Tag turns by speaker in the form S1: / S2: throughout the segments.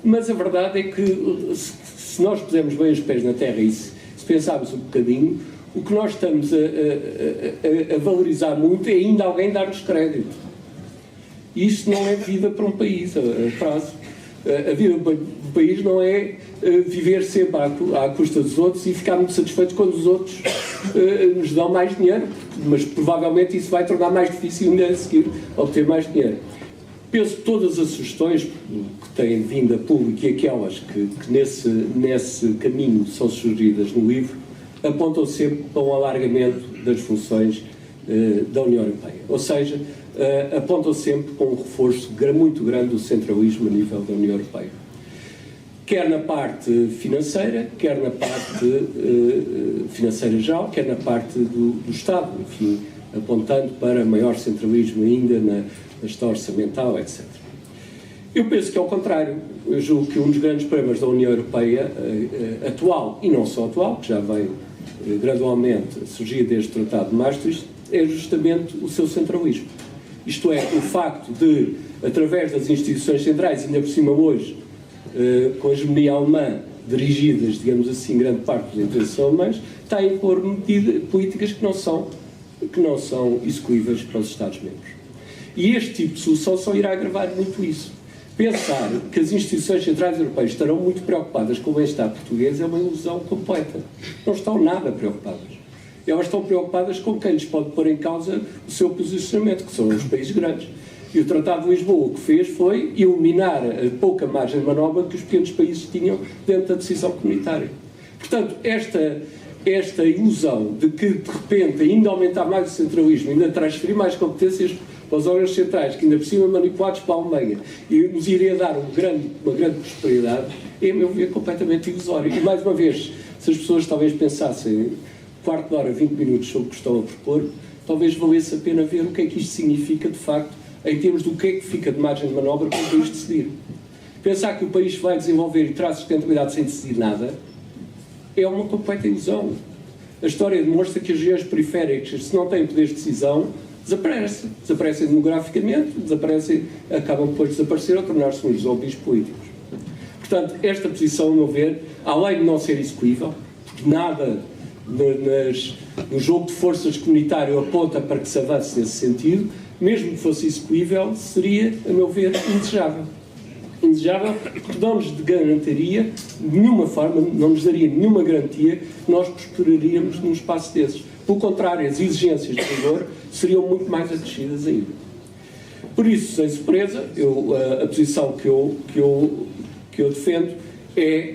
S1: Mas a verdade é que, se nós pusermos bem os pés na terra e se pensarmos um bocadinho, o que nós estamos a valorizar muito é ainda alguém dar-nos crédito. E isto não é vida para um país a prazo. A vida do país não é viver sempre à custa dos outros e ficar muito satisfeitos quando os outros nos dão mais dinheiro, mas provavelmente isso vai tornar mais difícil ainda a seguir obter mais dinheiro. Penso que todas as sugestões que têm vindo a público e aquelas que nesse caminho são sugeridas no livro apontam sempre para um alargamento das funções da União Europeia. Ou seja, apontam sempre para um reforço muito grande do centralismo a nível da União Europeia. Quer na parte financeira, quer na parte financeira geral, quer na parte do Estado, enfim, apontando para maior centralismo ainda na gestão orçamental, etc. Eu penso que é ao contrário. Eu julgo que um dos grandes problemas da União Europeia atual, e não só atual, que já vem gradualmente a surgir desde o Tratado de Maastricht, é justamente o seu centralismo. Isto é, o facto de, através das instituições centrais, ainda por cima hoje, com a hegemonia alemã, dirigidas, digamos assim, grande parte dos interesses alemães, está a impor políticas que não são execuíveis para os Estados-membros. E este tipo de solução só irá agravar muito isso. Pensar que as instituições centrais europeias estarão muito preocupadas com o bem-estar português é uma ilusão completa. Não estão nada preocupadas. Elas estão preocupadas com quem lhes pode pôr em causa o seu posicionamento, que são os países grandes. E o Tratado de Lisboa o que fez foi eliminar a pouca margem de manobra que os pequenos países tinham dentro da decisão comunitária. Portanto, esta ilusão de que, de repente, ainda aumentar mais o centralismo, ainda transferir mais competências para os órgãos centrais, que ainda por cima manipulados para a Alemanha, e nos iria dar uma grande prosperidade, é, a meu ver, completamente ilusório. E, mais uma vez, se as pessoas talvez pensassem quarto de hora, 20 minutos sobre o que estão a propor, talvez valesse a pena ver o que é que isto significa, de facto, em termos do que é que fica de margem de manobra para o país decidir. Pensar que o país vai desenvolver e traz sustentabilidade sem decidir nada é uma completa ilusão. A história demonstra que as regiões periféricas, se não têm poderes de decisão, desaparecem demograficamente, acabam depois de desaparecer ou tornar-se uns zombies políticos. Portanto, esta posição, a meu ver, além de não ser execuível, porque nada no jogo de forças comunitário aponta para que se avance nesse sentido, mesmo que fosse execuível, seria, a meu ver, indesejável. Indesejável porque não nos garantiria de nenhuma forma, não nos daria nenhuma garantia que nós prosperaríamos num espaço desses. Pelo contrário, as exigências de rigor seriam muito mais acrescidas ainda. Por isso, sem surpresa, a posição que eu defendo é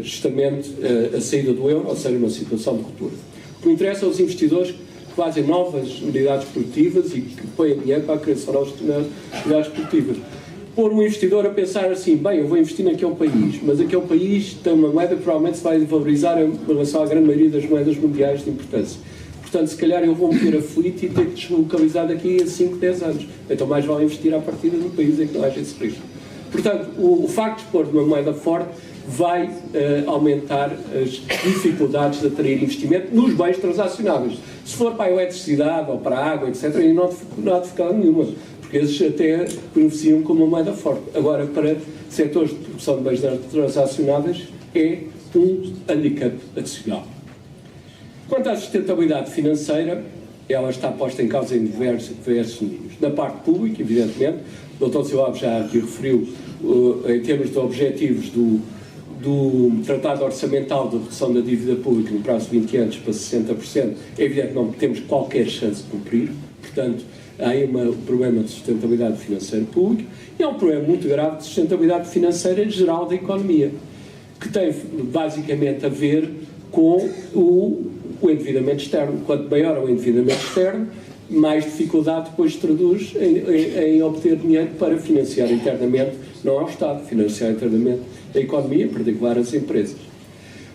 S1: justamente a saída do euro, ou seja, uma situação de ruptura. O que me interessa aos investidores que fazem novas unidades produtivas e que põem dinheiro para a criação de novas unidades produtivas. Pôr um investidor a pensar assim, bem, eu vou investir naquele país, mas aquele país tem uma moeda que provavelmente se vai valorizar em relação à grande maioria das moedas mundiais de importância. Portanto, se calhar eu vou meter aflito e ter que deslocalizar daqui a 5, 10 anos. Então mais vale investir à partida num país em que não haja esse risco. Portanto, o facto de pôr uma moeda forte vai aumentar as dificuldades de atrair investimento nos bens transacionáveis. Se for para a eletricidade ou para a água, etc., aí não há dificuldade nenhuma, porque esses até beneficiam como uma moeda forte. Agora, para setores de produção de bens transacionáveis, é um handicap adicional. Quanto à sustentabilidade financeira, ela está posta em causa em diversos níveis. Na parte pública, evidentemente, o Dr. Silva já aqui referiu, em termos de objetivos do Tratado Orçamental de Redução da Dívida Pública no prazo de 20 anos para 60%, é evidente que não temos qualquer chance de cumprir, portanto, há aí um problema de sustentabilidade financeira pública e há um problema muito grave de sustentabilidade financeira geral da economia, que tem basicamente a ver com o endividamento externo. Quanto maior é o endividamento externo, mais dificuldade depois traduz em obter dinheiro para financiar internamente, não ao Estado, financiar internamente a economia, em particular as empresas.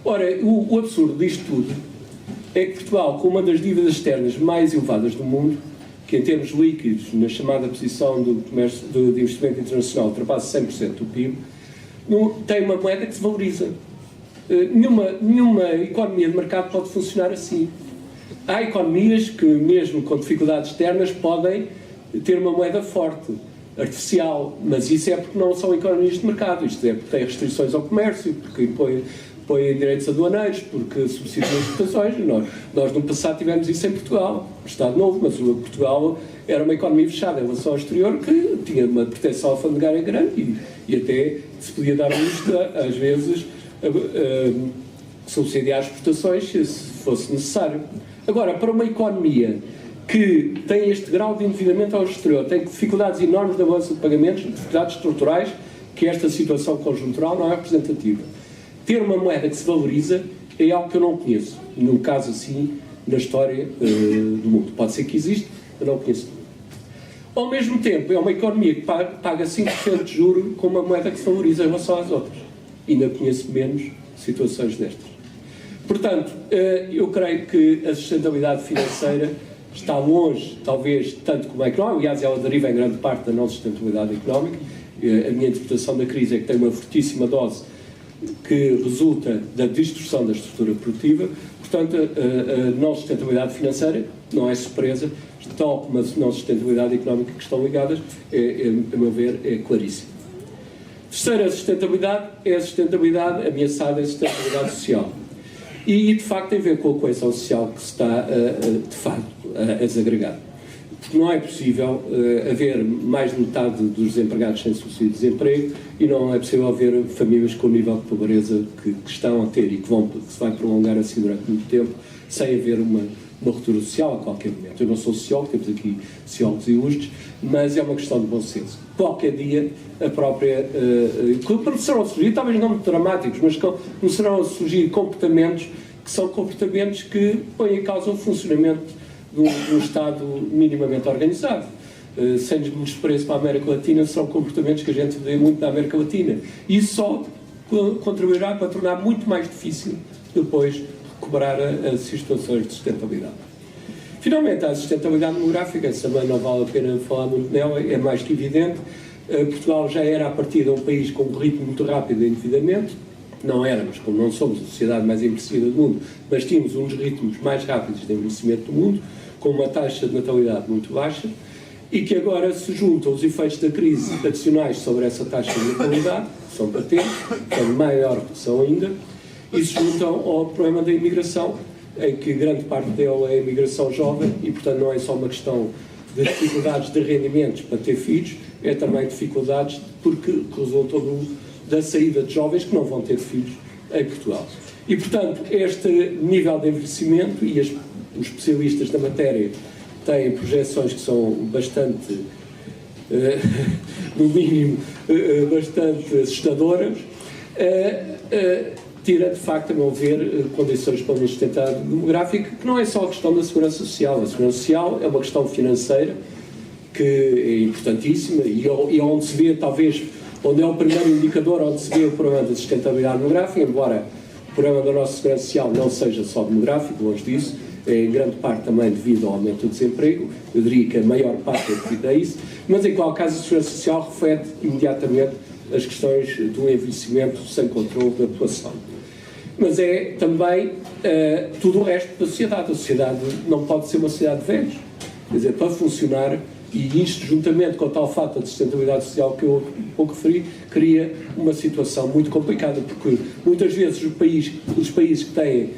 S1: Ora, o absurdo disto tudo é que Portugal, com uma das dívidas externas mais elevadas do mundo, que em termos líquidos, na chamada posição do investimento internacional, ultrapassa 100% do PIB, tem uma moeda que se valoriza. Nenhuma economia de mercado pode funcionar assim. Há economias que, mesmo com dificuldades externas, podem ter uma moeda forte. artificial, mas isso é porque não são economias de mercado, isto é porque tem restrições ao comércio, porque põem direitos aduaneiros, porque subsidiam as exportações. Nós no passado tivemos isso em Portugal, Estado Novo, mas Portugal era uma economia fechada em relação ao exterior que tinha uma proteção alfandegária grande e até se podia dar isto, às vezes, subsidiar as exportações se fosse necessário. Agora, para uma economia que tem este grau de endividamento ao exterior, tem dificuldades enormes de avanço de pagamentos, dificuldades estruturais, que esta situação conjuntural não é representativa. Ter uma moeda que se valoriza é algo que eu não conheço, num caso assim, na história do mundo. Pode ser que exista, eu não conheço. Ao mesmo tempo, é uma economia que paga 5% de juro com uma moeda que se valoriza em relação às outras. E ainda conheço menos situações destas. Portanto, eu creio que a sustentabilidade financeira está longe, talvez, tanto como a económica. Aliás, ela deriva em grande parte da não sustentabilidade económica. A minha interpretação da crise é que tem uma fortíssima dose que resulta da distorção da estrutura produtiva. Portanto, a não sustentabilidade financeira não é surpresa, tal como a não sustentabilidade económica que estão ligadas, a meu ver, é claríssimo. Terceira sustentabilidade é a sustentabilidade ameaçada, a sustentabilidade social. E, de facto, tem a ver com a coesão social que se está, de facto, a desagregar. Porque não é possível haver mais de metade dos desempregados sem subsídio de desemprego e não é possível haver famílias com o nível de pobreza que estão a ter e que se vai prolongar assim durante muito tempo, sem haver uma ruptura social a qualquer momento. Eu não sou sociólogo, temos aqui sociólogos ilustres, mas é uma questão de bom senso. Qualquer dia, a própria... começarão a surgir, talvez não muito dramáticos, mas começarão a surgir comportamentos que são comportamentos que põem em causa o funcionamento de um Estado minimamente organizado. Sem desprezo para a América Latina, são comportamentos que a gente vê muito na América Latina. E isso só contribuirá para tornar muito mais difícil depois recuperar as situações de sustentabilidade. Finalmente, a sustentabilidade demográfica, essa também não vale a pena falar muito nela, é mais que evidente. Portugal já era, a partida, um país com um ritmo muito rápido de endividamento. Não éramos, como não somos a sociedade mais envelhecida do mundo, mas tínhamos um dos ritmos mais rápidos de envelhecimento do mundo, com uma taxa de natalidade muito baixa, e que agora se juntam os efeitos da crise adicionais sobre essa taxa de natalidade, que são patentes, que é maior redução ainda, e se juntam ao problema da imigração, em que grande parte dela é a imigração jovem, e portanto não é só uma questão de dificuldades de rendimentos para ter filhos, é também dificuldades porque resultam da saída de jovens que não vão ter filhos em Portugal. E, portanto, este nível de envelhecimento, e os especialistas da matéria têm projeções que são bastante, no mínimo, bastante assustadoras, tira, de facto, a meu ver, condições para uma sustentabilidade demográfica, que não é só a questão da segurança social. A segurança social é uma questão financeira que é importantíssima e onde se vê, talvez, onde é o primeiro indicador onde se vê o problema da sustentabilidade demográfica, embora o problema da nossa segurança social não seja só demográfico, longe disso, é em grande parte também devido ao aumento do desemprego, eu diria que a maior parte é devido a isso, mas em qualquer caso a segurança social reflete imediatamente as questões do envelhecimento sem controle da população. Mas é também tudo o resto da sociedade. A sociedade não pode ser uma sociedade de velhos. Quer dizer, para funcionar, e isto juntamente com a tal falta de sustentabilidade social que eu pouco referi, cria uma situação muito complicada, porque muitas vezes os países que têm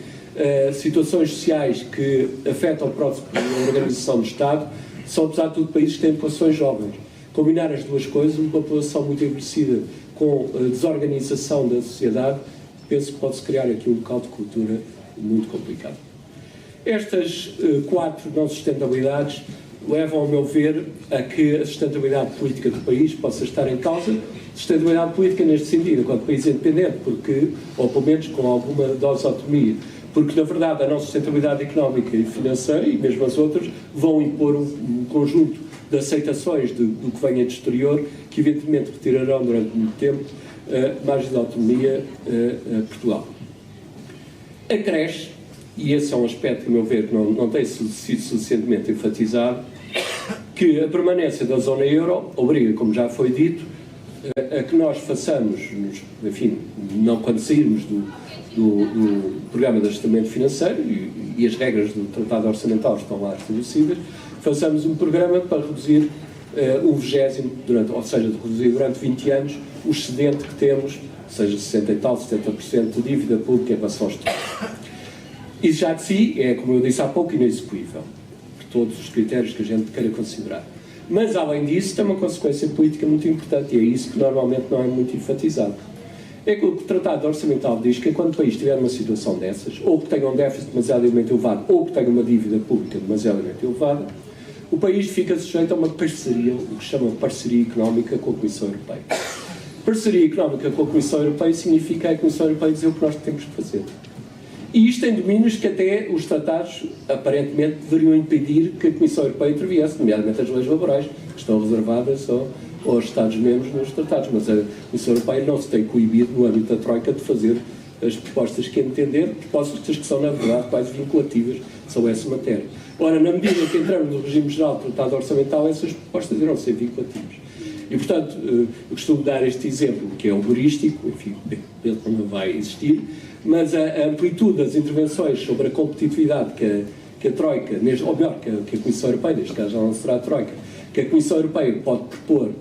S1: situações sociais que afetam a própria organização do Estado são, apesar de tudo, países que têm populações jovens. Combinar as duas coisas, uma população muito envelhecida com a desorganização da sociedade, penso que pode-se criar aqui um local de cultura muito complicado. Estas 4 não sustentabilidades levam, ao meu ver, a que a sustentabilidade política do país possa estar em causa. Sustentabilidade política neste sentido, enquanto país independente, porque, ou pelo menos com alguma dose de autonomia, porque, na verdade, a não sustentabilidade económica e financeira, e mesmo as outras, vão impor um conjunto de aceitações do que venha do exterior, que evidentemente retirarão durante muito tempo margem de autonomia a Portugal. Acresce, e esse é um aspecto que, a meu ver, não tem sido suficientemente enfatizado, que a permanência da zona euro obriga, como já foi dito, a que nós façamos, enfim, não quando sairmos do programa de ajustamento financeiro, e as regras do Tratado Orçamental estão lá estabelecidas, façamos um programa para reduzir o 20º, ou seja, de reduzir durante 20 anos o excedente que temos, seja 60 e tal, 70% de dívida pública em relação ao Estado. Isso já de si é, como eu disse há pouco, inexecuível, por todos os critérios que a gente queira considerar. Mas, além disso, tem uma consequência política muito importante, e é isso que normalmente não é muito enfatizado. É que o Tratado Orçamental diz que, enquanto o país estiver numa situação dessas, ou que tenha um déficit demasiadamente elevado, ou que tenha uma dívida pública demasiadamente elevada, o país fica sujeito a uma parceria, o que se chama parceria económica com a Comissão Europeia. Parceria económica com a Comissão Europeia significa a Comissão Europeia dizer o que nós temos que fazer. E isto em domínios que até os tratados, aparentemente, deveriam impedir que a Comissão Europeia interviesse, nomeadamente as leis laborais, que estão reservadas aos Estados-membros nos tratados. Mas a Comissão Europeia não se tem coibido, no âmbito da Troika, de fazer as propostas que entender, propostas que são, na verdade, quase vinculativas sobre essa matéria. Ora, na medida em que entramos no regime geral do Tratado Orçamental, essas propostas irão ser vinculativas. E, portanto, eu costumo dar este exemplo, que é humorístico, enfim, ele não vai existir, mas a amplitude das intervenções sobre a competitividade que a Troika, ou melhor, que a Comissão Europeia, neste caso já não será a Troika, que a Comissão Europeia pode propor,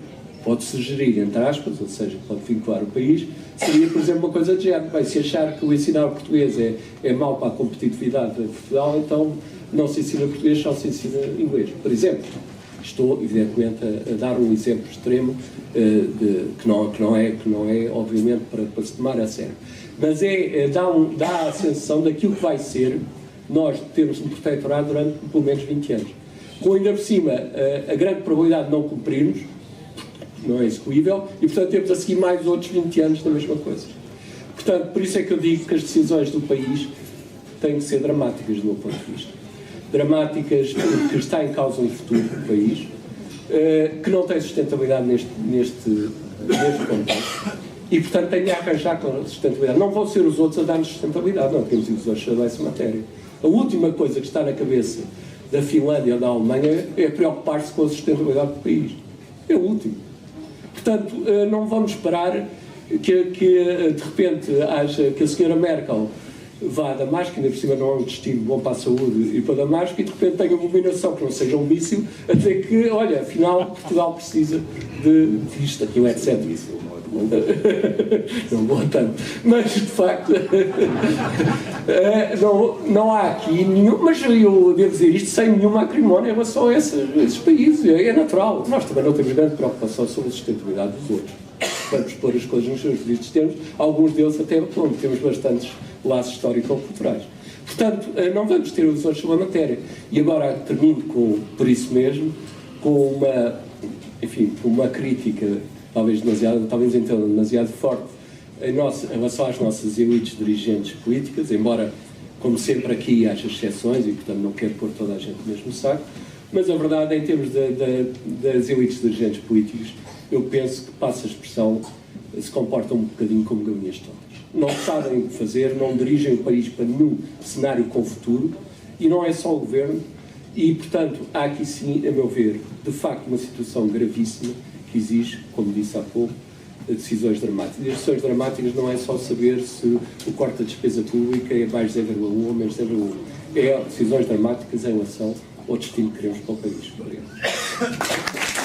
S1: pode sugerir, entre aspas, ou seja, pode vincular o país, seria, por exemplo, uma coisa de género. Bem, se achar que o ensinar o português é mau para a competitividade de Portugal, então não se ensina português, só se ensina inglês. Por exemplo, estou, evidentemente, a dar um exemplo extremo que não é, obviamente, para se tomar a sério. Mas dá a sensação daquilo que vai ser nós termos um protetorado durante pelo menos 20 anos. Com ainda por cima a grande probabilidade de não cumprirmos, não é execuível, e portanto temos a seguir mais outros 20 anos da mesma coisa. Portanto, por isso é que eu digo que as decisões do país têm que ser dramáticas do meu ponto de vista. Dramáticas porque está em causa um futuro do país, que não tem sustentabilidade neste contexto. E, portanto, tem de arranjar com a sustentabilidade. Não vão ser os outros a dar-nos sustentabilidade, não temos ilusões sobre essa matéria. A última coisa que está na cabeça da Finlândia ou da Alemanha é preocupar-se com a sustentabilidade do país. É o último. Portanto, não vamos esperar que de repente haja que a senhora Merkel vá a Damasco, ainda por cima não é um destino bom para a saúde, e para Damasco, e de repente tenha uma iluminação que não seja um míssil, a dizer que, olha, afinal, Portugal precisa disto, aquilo, etc. Não vou tanto, mas de facto não há aqui nenhum, mas eu devo dizer isto sem nenhuma acrimónia em relação a esses países, é natural. Nós também não temos grande preocupação sobre a sustentabilidade dos outros. Vamos pôr as coisas nos seus devidos termos, alguns deles até onde temos bastantes laços histórico-culturais. Portanto, não vamos ter ilusões sobre a matéria. E agora termino por isso mesmo, com uma crítica talvez então demasiado forte em relação às nossas elites dirigentes políticas, embora, como sempre aqui, haja exceções e, portanto, não quero pôr toda a gente no mesmo saco, mas a verdade, em termos das elites dirigentes políticas, eu penso que, passa a expressão, se comportam um bocadinho como galinhas tontas. Não sabem o que fazer, não dirigem o país para nenhum cenário com futuro, e não é só o governo, e, portanto, há aqui sim, a meu ver, de facto, uma situação gravíssima que exige, como disse há pouco, decisões dramáticas. E as decisões dramáticas não é só saber se o corte da despesa pública é mais 0,1 ou menos 0,1. É decisões dramáticas em relação ao destino que queremos para o país. Obrigado.